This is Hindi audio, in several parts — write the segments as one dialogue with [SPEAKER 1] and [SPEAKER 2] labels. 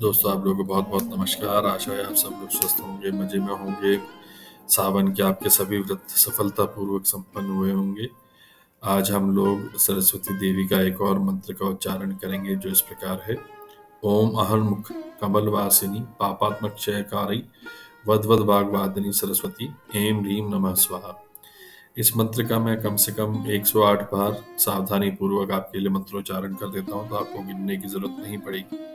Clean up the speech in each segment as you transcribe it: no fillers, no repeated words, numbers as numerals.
[SPEAKER 1] दोस्तों, आप लोगों को बहुत बहुत नमस्कार। आशा है आप सब लोग स्वस्थ होंगे, मजे में होंगे। सावन के आपके सभी व्रत सफलतापूर्वक संपन्न हुए होंगे। आज हम लोग सरस्वती देवी का एक और मंत्र का उच्चारण करेंगे जो इस प्रकार है। ओम अहर्मुख कमल वासिनी पापात्मक क्षयकारी वद वाग्वादिनी सरस्वती ऐं ह्रीं नमः स्वाहा। इस मंत्र का मैं कम से कम 108 बार सावधानी पूर्वक आपके लिए मंत्रोच्चारण कर देता हूँ, तो आपको गिनने की जरूरत नहीं पड़ेगी।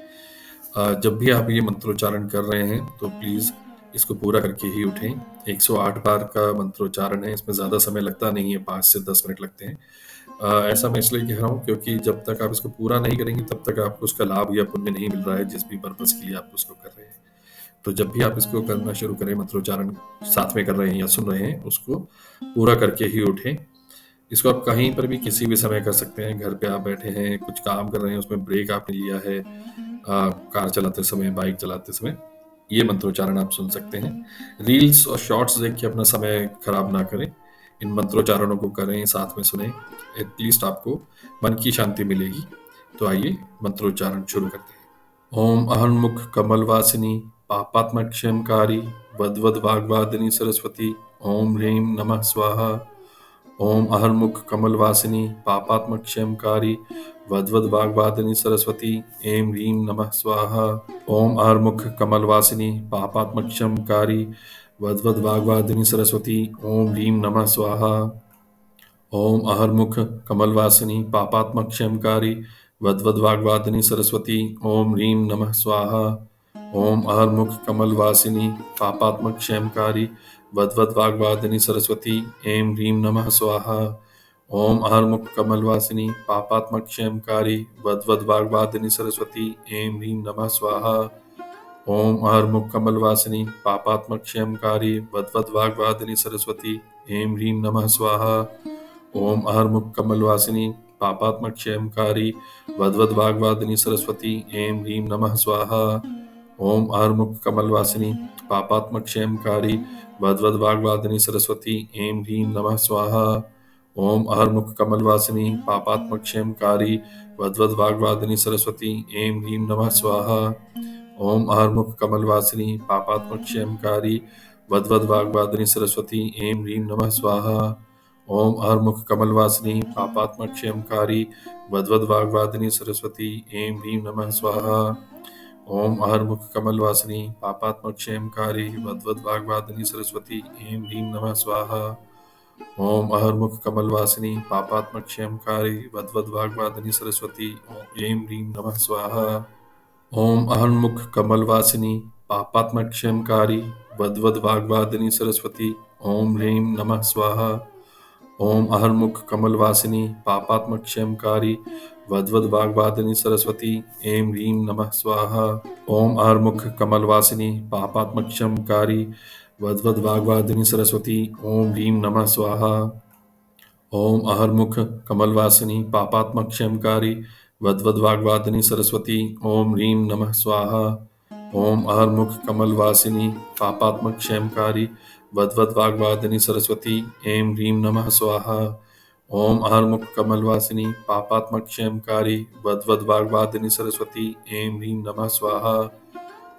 [SPEAKER 1] जब भी आप ये मंत्रोच्चारण कर रहे हैं तो प्लीज इसको पूरा करके ही उठें। 108 बार का मंत्रोच्चारण है, इसमें ज्यादा समय लगता नहीं है, 5 से 10 मिनट लगते हैं। ऐसा मैं इसलिए कह रहा हूँ क्योंकि जब तक आप इसको पूरा नहीं करेंगे तब तक आपको उसका लाभ या पुण्य नहीं मिल रहा है, जिस भी पर्पज के लिए आप उसको कर रहे हैं। तो जब भी आप इसको करना शुरू करें, मंत्रोच्चारण साथ में कर रहे हैं या सुन रहे हैं, उसको पूरा करके ही उठें। इसको आप कहीं पर भी किसी भी समय कर सकते हैं। घर पे आप बैठे हैं, कुछ काम कर रहे हैं, उसमें ब्रेक आपने लिया है, कार चलाते समय, बाइक चलाते समय ये मंत्रोच्चारण आप सुन सकते हैं। रील्स और शॉर्ट्स देख के अपना समय खराब ना करें, इन मंत्रोच्चारणों को करें, साथ में सुने, एटलीस्ट आपको मन की शांति मिलेगी। तो आइए मंत्रोच्चारण शुरू करते हैं। ओम अहन्मुख कमलवासिनी पापात्मक क्षयकारी वद वाग्वादिनी सरस्वती ओम ह्रीं नमः स्वाहा। ओम अहर्मुख कमलवासिनी पापात्मक क्षयकारी वद वाग्वादिनी सरस्वती ऐं ह्रीं नमः स्वाहा। ओम अहर्मुख कमलवासिनी पापात्मक क्षयकारी वद वाग्वादिनी सरस्वती ओम ह्रीं नमः स्वाहा। ओम अहर्मुख कमलवासिनी पापात्मक क्षयकारी वद वाग्वादिनी सरस्वती ओम ह्रीं नमः स्वाहा। ओम अहर्मुख कमलवासिनी पापात्मक क्षयकारी वद वाग्वादिनी सरस्वती ऐं ह्रीं नमः स्वाहा। ओम अहर्मुख कमलवासिनी पापात्मक क्षयकारी वद वाग्वादिनी सरस्वती ऐं ह्रीं नमः स्वाहा। ओम अहर्मुख कमलवासिनी पापात्मक क्षयकारी वद वाग्वादिनी सरस्वती ऐं ह्रीं नमः स्वाहा। ओम अहर्मुख कमलवासिनी पापात्मक क्षयकारी वद वाग्वादिनी सरस्वती ऐं ह्रीं नमः स्वाहा। ओम अहर्मुख कमलवासिनी पापात्मक क्षयकारी वद वाग्वादिनी सरस्वती ऐं ह्रीं नमः स्वाहा। ओम अहर्मुख कमलवासिनी पापात्मक क्षयकारी वद वाग्वादिनी सरस्वती ऐं ह्रीं नमः स्वाहा। ओम अहर्मुख कमलवासिनी पापात्मक क्षयकारी वद वाग्वादिनी सरस्वती ऐं ह्रीं नमः स्वाहा। ओम अहर्मुख कमलवासिनी पापात्मक क्षयकारी वद वाग्वादिनी सरस्वती ऐं ह्रीं नमः स्वाहा। ओम अहर्मुख कमलवासिनी पापात्मक क्षयकारी वद वाग्वादिनी सरस्वती ऐं ह्रीं नमः स्वाहा। ओम अहर्मुख कमलवासिनी पापात्मक क्षयकारी वद वाग्वादिनी सरस्वती ऐं ह्रीं नमः स्वाहा। ओम अहन्मुख कमलवासिनी पापात्मक क्षयकारी वद वाग्वादिनी सरस्वती ओम ह्रीं नमः स्वाहा। ओम अहन्मुख कमलवासिनी पापात्मक क्षयकारी वद वाग्वादिनी सरस्वती ऐं ह्रीं नमः स्वाहा। ओम अहर्मुख कमलवासिनी पापात्मक क्षयकारी वद वाग्वादिनी सरस्वती ओम ह्रीं नमः स्वाहा। ओम अहर्मुख कमलवासिनी पापात्मक क्षयकारी वद वाग्वादिनी सरस्वती ओम ह्रीं नमः स्वाहा। ओम अहर्मुख कमलवासिनी पापात्मक क्षयकारी वद वाग्वादिनी सरस्वती ऐं ह्रीं नमः स्वाहा। ओम अहर्मुख कमलवासिनी पापात्मक क्षयकारी वद वाग्वादिनी सरस्वती ऐं ह्रीं नमः स्वाहा।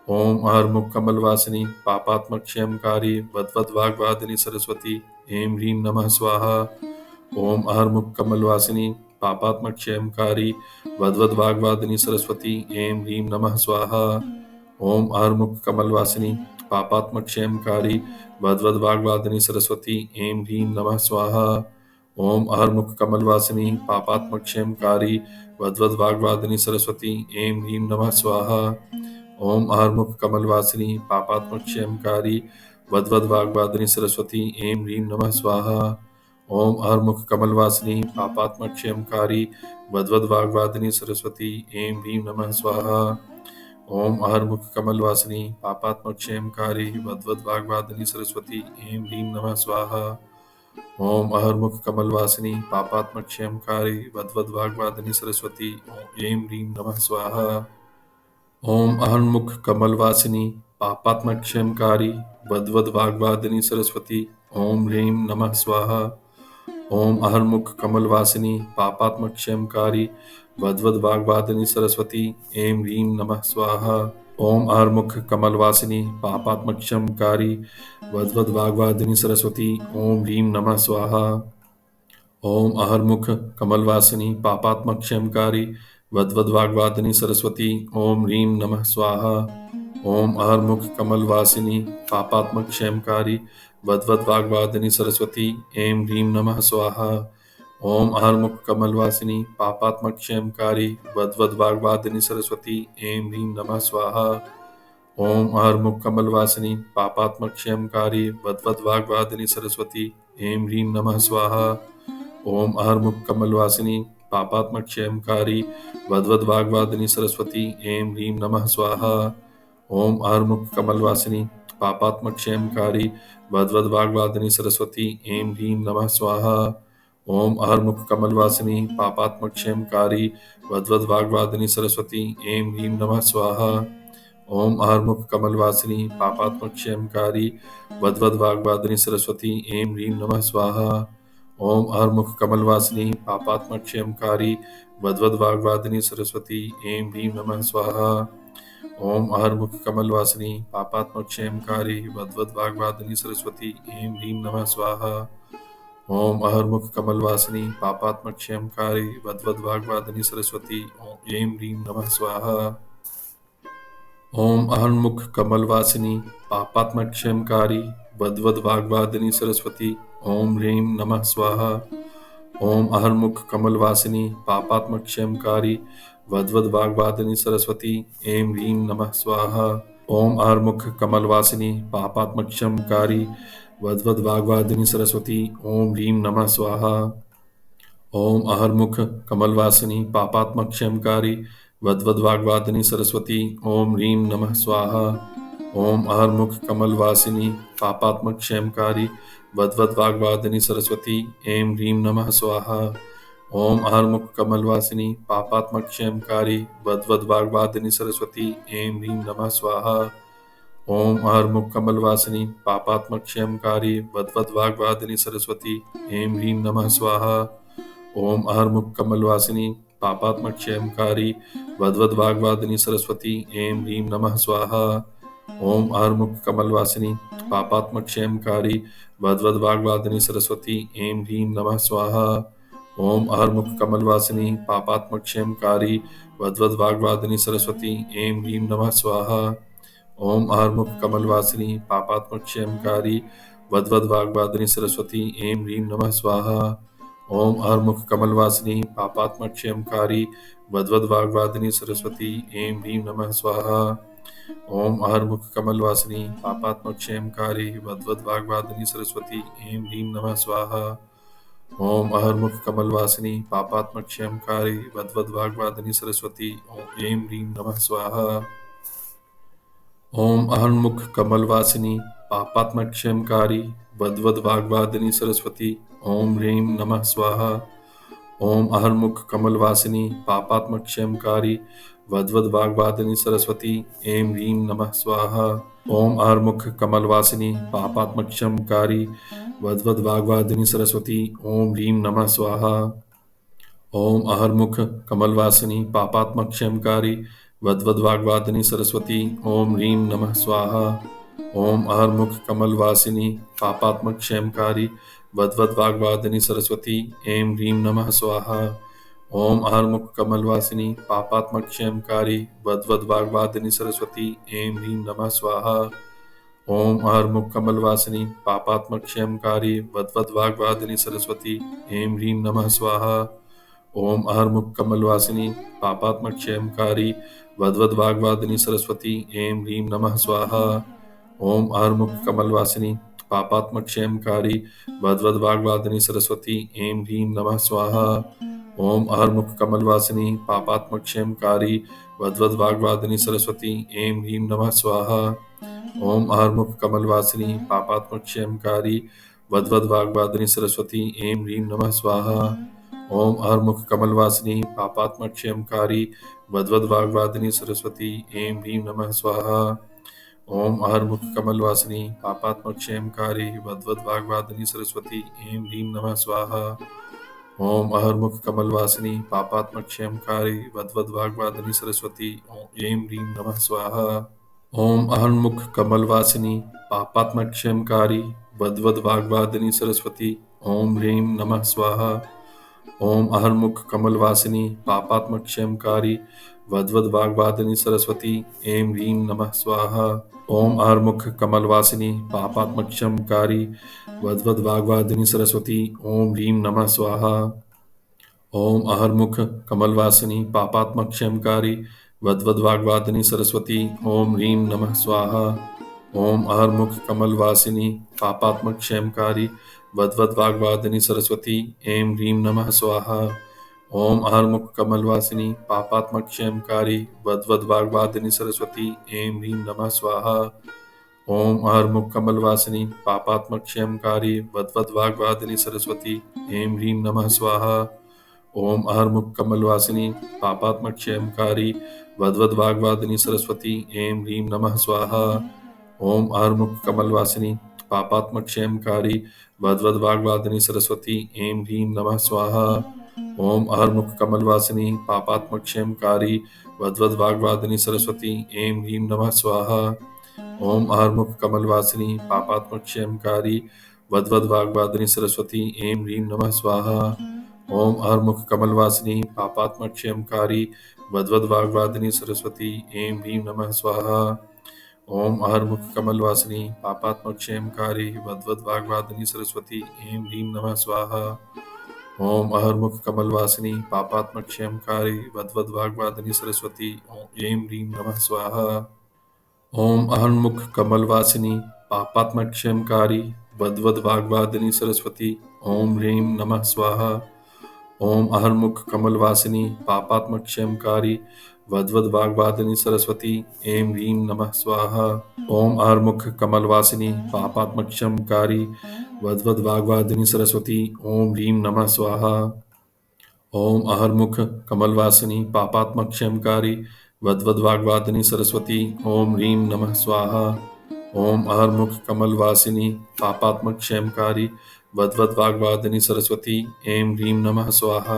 [SPEAKER 1] ओम अहर्मुख कमलवासिनी पापात्मक क्षयकारी वद वाग्वादिनी सरस्वती ऐं ह्रीं नमः स्वाहा। ओम अहर्मुख कमलवासिनी पापात्मक क्षयकारी वद वाग्वादिनी सरस्वती ऐं ह्रीं नमः स्वाहा। ओम अहर्मुख कमलवासिनी पापात्मक क्षयकारी वद वाग्वादिनी सरस्वती ऐं ह्रीं नमः स्वाहा। ओम अहर्मुख कमलवासिनी पापात्मक क्षयकारी वद वाग्वादिनी सरस्वती ऐं ह्रीं नमः स्वाहा। ओम अहर्मुख कमलवासिनी पापात्मक क्षयकारी वद वाग्वादिनी सरस्वती ऐं ह्रीं नमः स्वाहा। ओम अहर्मुख कमलवासिनी पापात्मक क्षयकारी वद वाग्वादिनी सरस्वती ऐं ह्रीं नमः स्वाहा। ओम अहर्मुख कमलवासिनी पापात्मक क्षयकारी वद वाग्वादिनी सरस्वती ऐं ह्रीं नमः स्वाहा। ओम अहर्मुख कमलवासिनी पापात्मक क्षयकारी वद वाग्वादिनी सरस्वती ऐं ह्रीं नमः स्वाहा। ओम अहन्मुख कमलवासिनी पापात्मक क्षयकारी वद वाग्वादिनी सरस्वती ओम ह्रीं नमः स्वाहा। ओम अहर्मुख कमलवासिनी पापात्मक क्षयंकारी वद्वद वाग्वादिनी सरस्वती ऐं ह्रीं नमः स्वाहा। ओम अहर्मुख कमलवासिनी पापात्मक क्षयंकारी वद्वद वाग्वादिनी सरस्वती ओम ह्रीं नमः स्वाहा। ओम अहर्मुख कमलवासिनी पापात्मक क्षयंकारी वद्वद वाग्वादिनी सरस्वती ओम ह्रीं नमः स्वाहा। ओम अहर्मुख कमलवासिनी पापात्मक क्षयंकारी वद्वद वाग्वादिनी सरस्वती ऐं ह्रीं नमः स्वाहा। ओम अहर्मुख कमलवासिनी पापात्मक क्षयंकारी वद्वद वाग्वादिनी सरस्वती ऐं ह्रीं नमः स्वाहा। ओम अहर्मुख कमलवासिनी पापात्मक क्षयंकारी वद्वद वाग्वादिनी सरस्वती ऐं ह्रीं नमः स्वाहा। ओम अहर्मुख कमलवासिनी पापात्मक क्षयंकारी वद्वद वाग्वादिनी सरस्वती ऐं ह्रीं नमः स्वाहा। ओम अहर्मुख कमलवासिनी पापात्मक क्षयंकारी वद्वद वाग्वादिनी सरस्वती ऐं ह्रीं नमः स्वाहा। ओम अहर्मुख कमलवासिनी पापात्मक क्षयंकारी वद्वद वाग्वादिनी सरस्वती ऐं ह्रीं नमः स्वाहा। ओम अहर्मुख कमलवासिनी पापात्मक क्षयंकारी वद्वद वाग्वादिनी सरस्वती ऐं ह्रीं नमः स्वाहा। ओम अहर्मुख कमलवासिनी पापात्मक क्षयंकारी वद्वद वाग्वादिनी सरस्वती ऐं ह्रीं नमः स्वाहा। ओम अहर्मुख कमलवासिनी पापात्मक क्षयंकारी वद्वद वाग्वादिनी सरस्वती ऐं ह्रीं नमः स्वाहा। ओम अहर्मुख कमलवासिनी पापात्मक क्षयंकारी वद्वद वाग्वादिनी सरस्वती ऐं ह्रीं नमः स्वाहा। ओम अहर्मुख कमलवासिनी पापात्मक क्षयंकारी वद्वद वाग्वादिनी सरस्वती ओम ह्रीं नमः स्वाहा। ओम अहर्मुख कमलवासिनी पापात्मक क्षयंकारी वद्वद वाग्वादिनी सरस्वती ऐं ह्रीं नमः स्वाहा। ओम अहर्मुख कमलवासिनी पापात्मक क्षयंकारी वद्वद वाग्वादिनी सरस्वती ओम ह्रीं नमः स्वाहा। ओम अहर्मुख कमलवासिनी पापात्मक क्षयंकारी वद्वद वाग्वादिनी सरस्वती ओम ह्रीं नमः स्वाहा। ओम अहर्मुख कमलवासिनी पापात्मक क्षयंकारी वद्वद वाग्वादिनी सरस्वती ऐं ह्रीं नमः स्वाहा। ओम अहर्मुख कमलवासिनी पापात्मक क्षयंकारी वद्वद वाग्वादिनी सरस्वती ऐं ह्रीं नमः स्वाहा। ओम अहर्मुख कमलवासिनी पापात्मक क्षयंकारी वद्वद वाग्वादिनी सरस्वती ऐं ह्रीं नमः स्वाहा। ओम अहर्मुख कमलवासिनी पापात्मक क्षयंकारी वद्वद वाग्वादिनी सरस्वती ऐं ह्रीं नमः स्वाहा। ओम अहर्मुख कमलवासिनी पापात्मक क्षयंकारी वद्वद वाग्वादिनी सरस्वती ऐं ह्रीं नमः स्वाहा। ओम अहर्मुख कमलवासिनी पापात्मक क्षयंकारी वद्वद वाग्वादिनी सरस्वती ऐं ह्रीं नमः स्वाहा। ओम अहर्मुख कमलवासिनी पापात्मक क्षयंकारी वद्वद वाग्वादिनी सरस्वती ऐं ह्रीं नमः स्वाहा। ओम अहर्मुख कमलवासिनी पापात्मक क्षयंकारी वद्वद वाग्वादिनी सरस्वती ऐं ह्रीं नमः स्वाहा। ओम अहर्मुख कमलवासिनी पापात्मक क्षयंकारी वद्वद वाग्वादिनी सरस्वती ऐं ह्रीं नमः स्वाहा। ओम अहर्मुख कमलवासिनी पापात्मक क्षयंकारी वद्वद वाग्वादिनी सरस्वती ऐं ह्रीं नमः स्वाहा। ओम अहर्मुख कमलवासिनी पापात्मक क्षयंकारी वद्वद वाग्वादिनी सरस्वती ओम ह्रीं नमः स्वाहा। ओम अहर्मुख कमलवासिनी पापात्मक क्षयंकारी वद्वद वाग्वादिनी सरस्वती ऐं ह्रीं नमः स्वाहा। ओम अहर्मुख कमलवासिनी पापात्मक क्षयंकारी वद्वद वाग्वादिनी सरस्वती ओम ह्रीं नमः स्वाहा। ओम अहर्मुख कमलवासिनी पापात्मक क्षयंकारी वद्वद वाग्वादिनी सरस्वती ओम ह्रीं नमः स्वाहा। ओम अहर्मुख कमलवासिनी पापात्मक क्षयंकारी वद्वद वाग्वादिनी सरस्वती ऐं ह्रीं नमः स्वाहा। ओम अहर्मुख कमलवासिनी पापात्मक क्षयंकारी वद्वद वाग्वादिनी सरस्वती ऐं ह्रीं नमः स्वाहा। ओम अहर्मुख कमलवासिनी पापात्मक क्षयंकारी वद्वद वाग्वादिनी सरस्वती ऐं ह्रीं नमः स्वाहा। ओम अहर्मुख कमलवासिनी पापात्मक क्षयंकारी वद्वद वाग्वादिनी सरस्वती ऐं ह्रीं नमः स्वाहा। ओम अहर्मुख कमलवासिनी पापात्मक क्षयंकारी वद्वद वाग्वादिनी सरस्वती ऐं ह्रीं नमः स्वाहा। ओम अहर्मुख कमलवासिनी पापात्मक क्षयंकारी वद्वद वाग्वादिनी सरस्वती ऐं ह्रीं नमः स्वाहा। ओम अहर्मुख कमलवासिनी पापात्मक क्षयंकारी वद्वद वाग्वादिनी सरस्वती ऐं ह्रीं नमः स्वाहा। ओम अहर्मुख कमलवासिनी पापात्मक क्षयंकारी वद्वद वाग्वादिनी सरस्वती ऐं ह्रीं नमः स्वाहा। ओम अहर्मुख कमलवासिनी पापात्मक क्षेमकारी वद्वद वाग्वादिनी सरस्वती ऐं ह्रीं नमः स्वाहा। ओम अहर्मुख कमलवासिनी पापात्मक क्षेमकारी वद्वद वाग्वादिनी सरस्वती ऐं ह्रीं नमः स्वाहा। ओम अहन्मुख कमलवासिनी पापात्मक क्षेमकारी वद्वद वाग्वादिनी सरस्वती ओम ह्रीं नमः स्वाहा। ओम अहन्मुख कमलवासिनी पापात्मक क्षेमकारी वद्वद वाग्वादिनी सरस्वती ऐं ह्रीं नमः स्वाहा। ओम अहर्मुख कमलवासिनी पापात्मक क्षेमकारी वद्वद वाग्वादिनी सरस्वती ओम ह्रीं नमः स्वाहा। ओम अहर्मुख कमलवासिनी पापात्मक क्षेमकारी वद्वद वाग्वादिनी सरस्वती ओम ह्रीं नमः स्वाहा। ओम अहर्मुख कमलवासिनी पापात्मक क्षेमकारी वद्वद वाग्वादिनी सरस्वती ऐं ह्रीं नमः स्वाहा। ओम अहर्मुख कमलवासिनी पापात्मक क्षेमकारी वद्वद वाग्वादिनी सरस्वती ऐं ह्रीं नमः स्वाहा। ओम अहर्मुख कमलवासिनी पापात्मक क्षेमकारी वद्वद वाग्वादिनी सरस्वती ऐं ह्रीं नमः स्वाहा। ओम अहर्मुख कमलवासिनी पापात्मक क्षेमकारी वद्वद वाग्वादिनी सरस्वती ऐं ह्रीं नमः स्वाहा। ओम अहर्मुख कमलवासिनी पापात्मक क्षेमकारी वद्वद वाग्वादिनी सरस्वती ऐं ह्रीं नमः स्वाहा। ओम अहर्मुख कमलवासिनी पापात्मक क्षेमकारी वद्वद वाग्वादिनी सरस्वती ऐं ह्रीं नमः स्वाहा। ओम अहर्मुख कमलवासिनी पापात्मक क्षेमकारी वद्वद वाग्वादिनी सरस्वती ऐं ह्रीं नमः स्वाहा। ओम अहर्मुख कमलवासिनी पापात्मक क्षेमकारी वद्वद वाग्वादिनी सरस्वती ऐं ह्रीं नमः स्वाहा। ओम अहर्मुख कमलवासिनी पापात्मक क्षेमकारी वद्वद वाग्वादिनी सरस्वती ऐं ह्रीं नमः स्वाहा। ओम अहर्मुख कमलवासिनी पापात्मक क्षेमकारी वद्वद वाग्वादिनी सरस्वती ऐं ह्रीं नमः स्वाहा। ओम अहन्मुख कमलवासिनी पापात्मक क्षेमकारी वद्वद वाग्वादिनी सरस्वती ओम ह्रीं नमः स्वाहा। ओम अहन्मुख कमलवासिनी पापात्मक क्षेमकारी वद्वद वाग्वादिनी सरस्वती ऐं ह्रीं नमः स्वाहा। ओम अहर्मुख कमलवासिनी पापात्मक क्षेमकारी वद्वद वाग्वादिनी सरस्वती ओम ह्रीं नमः स्वाहा। ओम अहर्मुख कमलवासिनी पापात्मक क्षेमकारी वद्वद वाग्वादिनी सरस्वती ओम ह्रीं नमः स्वाहा। ओम अहर्मुख कमलवासिनी पापात्मक क्षेमकारी वद्वद वाग्वादिनी सरस्वती ऐं ह्रीं नमः स्वाहा।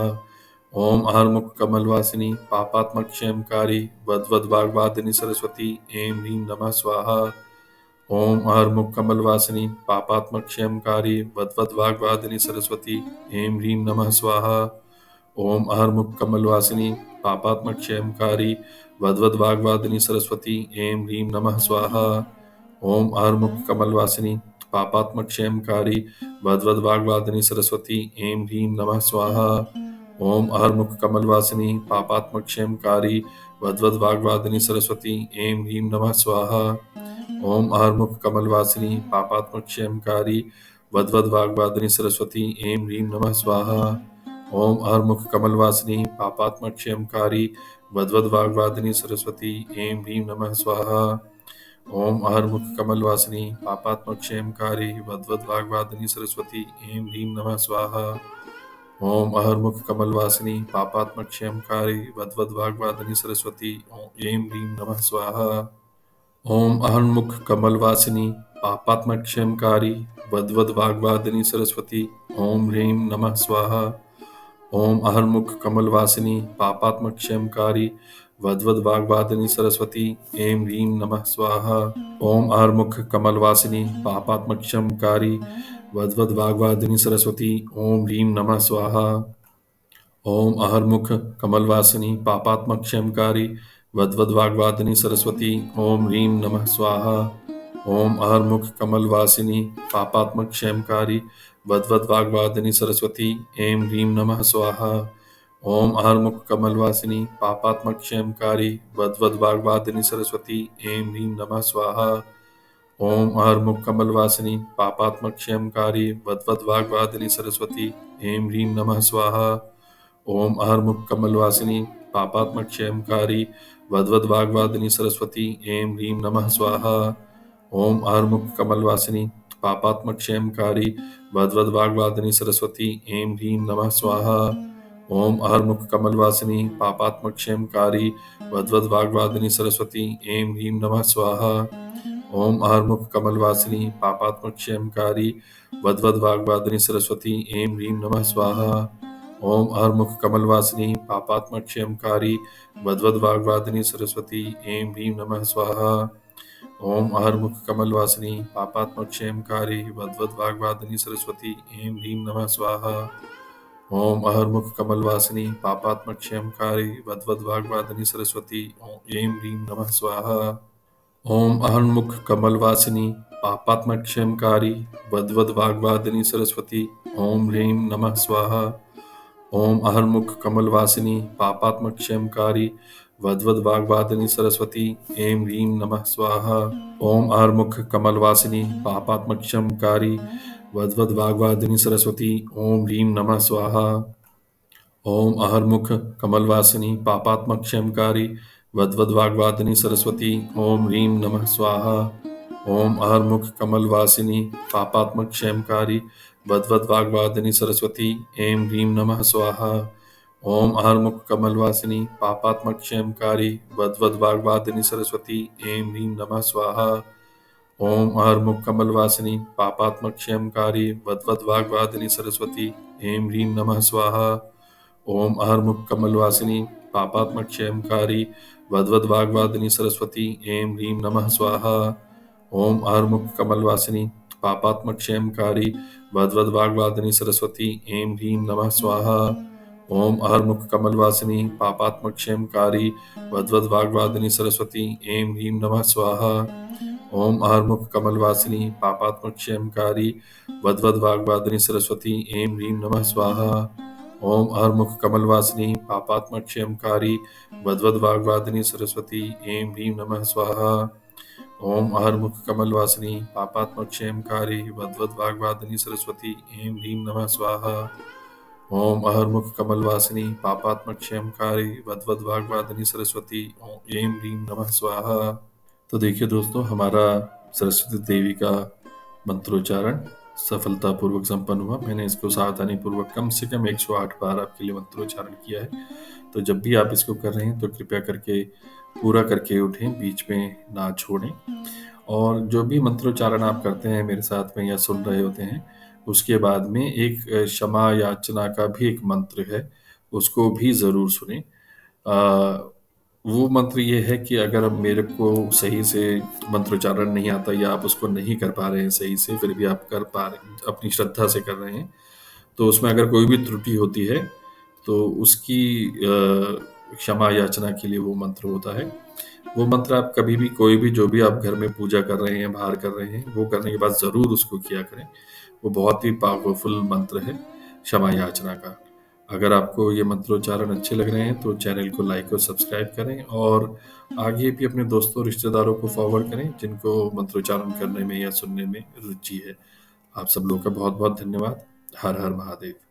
[SPEAKER 1] ओम अहर्मुख कमलवासिनी पापात्मक क्षेमकारी वद्वद वाग्वादिनी सरस्वती ऐं ह्रीं नमः स्वाहा। ओम अहर्मुख कमलवासिनी पापात्मक क्षेमकारी वद्वद वाग्वादिनी सरस्वती ऐं ह्रीं नमः स्वाहा। ओम अहर्मुख कमलवासिनी पापात्मक क्षेमकारी वद्वद वाग्वादिनी सरस्वती ऐं ह्रीं नमः स्वाहा। ओम अहर्मुख कमलवासिनी पापात्मक क्षेमकारी वद्वद वाग्वादिनी सरस्वती ऐं ह्रीं नमः स्वाहा। ओम अहर्मुख कमलवासिनी पापात्मक क्षेमकारी वद्वद वाग्वादिनी सरस्वती ऐं ह्रीं नमः स्वाहा। ओम अहर्मुख कमलवासिनी पापात्मक क्षेमकारी वद्वद वाग्वादिनी सरस्वती ऐं ह्रीं नमः स्वाहा। ओम अहर्मुख कमलवासिनी पापात्मक क्षेमकारी वद्वद वाग्वादिनी सरस्वती ऐं ह्रीं नमः स्वाहा। ओम अहर्मुख कमलवासिनी पापात्मक क्षेमकारी वद्वद वाग्वादिनी सरस्वती ऐं ह्रीं नमः स्वाहा। ओम अहर्मुख कमलवासिनी पापात्मक क्षेमकारी वद्वद वाग्वादिनी सरस्वती ऐं ह्रीं नमः स्वाहा। ओम अहन्मुख कमलवासिनी पापात्मक क्षेमकारी वद्वद वाग्वादिनी सरस्वती ओम ह्रीं नमः स्वाहा। ओम अहन्मुख कमलवासिनी पापात्मक क्षेमकारी वद्वद वाग्वादिनी सरस्वती ऐं ह्रीं नमः स्वाहा। ओम अहर्मुख कमलवासिनी पापात्मक क्षेमकारी वद्वद वाग्वादिनी सरस्वती ओम ह्रीं नमः स्वाहा। ओम अहर्मुख कमलवासिनी पापात्मक क्षेमकारी वद्वद वाग्वादिनी सरस्वती ओम ह्रीं नमः स्वाहा। ओम अहर्मुख कमलवासिनी पापात्मक क्षेमकारी वद्वद वाग्वादिनी सरस्वती ऐं ह्रीं नमः स्वाहा। ओम अहर्मुख कमलवासिनी पापात्मक क्षेमकारी वद्वद वाग्वादिनी सरस्वती ऐं ह्रीं नमः स्वाहा। ओम अहर्मुख कमलवासिनी पापात्मक क्षेमकारी वद्वद वाग्वादिनी सरस्वती ऐं ह्रीं नमः स्वाहा। ओम अहर्मुख कमलवासिनी पापात्मक क्षेमकारी वद्वद वाग्वादिनी सरस्वती ऐं ह्रीं नमः स्वाहा। ओम अहर्मुख कमलवासिनी पापात्मक क्षेमकारी वद्वद वाग्वादिनी सरस्वती ऐं ह्रीं नमः स्वाहा। ओम अहर्मुख कमलवासिनी पापात्मक क्षेमकारी वद्वद वाग्वादिनी सरस्वती ऐं ह्रीं नमः स्वाहा। ओम अहर्मुख कमलवासिनी पापात्मक क्षयमकारी वद्वद वाग्वादिनी सरस्वती ऐं ह्रीं नमः स्वाहा। ओम अहर्मुख कमलवासिनी पापात्मक क्षयमकारी वद्वद वाग्वादिनी सरस्वती ऐं ह्रीं नमः स्वाहा। ओम अहर्मुख कमलवासिनी पापात्मक क्षयमकारी वद्वद वाग्वादिनी सरस्वती ऐं ह्रीं नमः स्वाहा। ओम अहर्मुख कमलवासिनी पापात्मक क्षयमकारी वद्वद वाग्वादिनी सरस्वती ऐं ह्रीं नमः स्वाहा। ओम अहन्मुख कमलवासिनी पापात्मक क्षयमकारी वद्वद वाग्वादिनी सरस्वती ओम ह्रीं नमः स्वाहा। ओम अहन्मुख कमलवासिनी पापात्मक क्षयमकारी वद्वद वाग्वादिनी सरस्वती ऐं ह्रीं नमः स्वाहा। ओम अहर्मुख कमलवासिनी पापात्मक क्षयमकारी वद्वद वाग्वादिनी सरस्वती ओम ह्रीं नमः स्वाहा। ओम अहर्मुख कमलवासिनी पापात्मक क्षयमकारी वद्वद वाग्वादिनी सरस्वती ओम ह्रीं नमः स्वाहा। ओम अहर्मुख कमलवासिनी पापात्मक क्षयमकारी वद्वद वाग्वादिनी सरस्वती ऐं ह्रीं नमः स्वाहा। ओम अहर्मुख कमलवासिनी पापात्मक क्षयमकारी वद्वद वाग्वादिनी सरस्वती ऐं ह्रीं नमः स्वाहा। ओम अहर्मुख कमलवासिनी पापात्मक क्षयमकारी वद्वद वाग्वादिनी सरस्वती ऐं ह्रीं नमः स्वाहा। ओम अहर्मुख कमलवासिनी पापात्मक क्षयमकारी वद्वद वाग्वादिनी सरस्वती ऐं ह्रीं नमः स्वाहा। ओम अहर्मुख कमलवासिनी पापात्मक क्षयमकारी वद्वद वाग्वादिनी सरस्वती ऐं ह्रीं नमः स्वाहा। ओम अहर्मुख कमलवासिनी पापात्मक क्षयमकारी वद्वद वाग्वादिनी सरस्वती ऐं ह्रीं नमः स्वाहा। ओम अहर्मुख कमलवासिनी पापात्मक क्षयमकारी वद्वद वाग्वादिनी सरस्वती ऐं ह्रीं नमः स्वाहा। ओम अहर्मुख कमलवासिनी पापात्मक क्षयमकारी वद्वद वाग्वादिनी सरस्वती ऐं ह्रीं नमः स्वाहा। ओम अहर्मुख कमलवासिनी पापात्मक क्षयमकारी वद्वद वाग्वादिनी सरस्वती ऐं ह्रीं नमः स्वाहा। ओम अहर्मुख कमलवासिनी पापात्मक क्षयमकारी वद्वद वाग्वादिनी सरस्वती ऐं ह्रीं नमः स्वाहा। तो देखिए दोस्तों, हमारा सरस्वती देवी का मंत्रोच्चारण सफलतापूर्वक संपन्न हुआ। मैंने इसको सावधानी पूर्वक कम से कम 108 बार आपके लिए मंत्रोच्चारण किया है। तो जब भी आप इसको कर रहे हैं तो कृपया करके पूरा करके उठें, बीच में ना छोड़ें। और जो भी मंत्रोच्चारण आप करते हैं मेरे साथ में या सुन रहे होते हैं, उसके बाद में एक क्षमा याचना का भी एक मंत्र है, उसको भी ज़रूर सुनें। वो मंत्र ये है कि अगर मेरे को सही से मंत्रोच्चारण नहीं आता या आप उसको नहीं कर पा रहे हैं सही से, फिर भी आप कर पा रहे हैं, अपनी श्रद्धा से कर रहे हैं, तो उसमें अगर कोई भी त्रुटि होती है तो उसकी क्षमा याचना के लिए वो मंत्र होता है। वो मंत्र आप कभी भी, कोई भी, जो भी आप घर में पूजा कर रहे हैं, बाहर कर रहे हैं, वो करने के बाद ज़रूर उसको किया करें। वो बहुत ही पावरफुल मंत्र है क्षमा याचना का। अगर आपको ये मंत्रोच्चारण अच्छे लग रहे हैं तो चैनल को लाइक और सब्सक्राइब करें, और आगे भी अपने दोस्तों रिश्तेदारों को फॉरवर्ड करें जिनको मंत्रोच्चारण करने में या सुनने में रुचि है। आप सब लोगों का बहुत बहुत धन्यवाद। हर हर महादेव।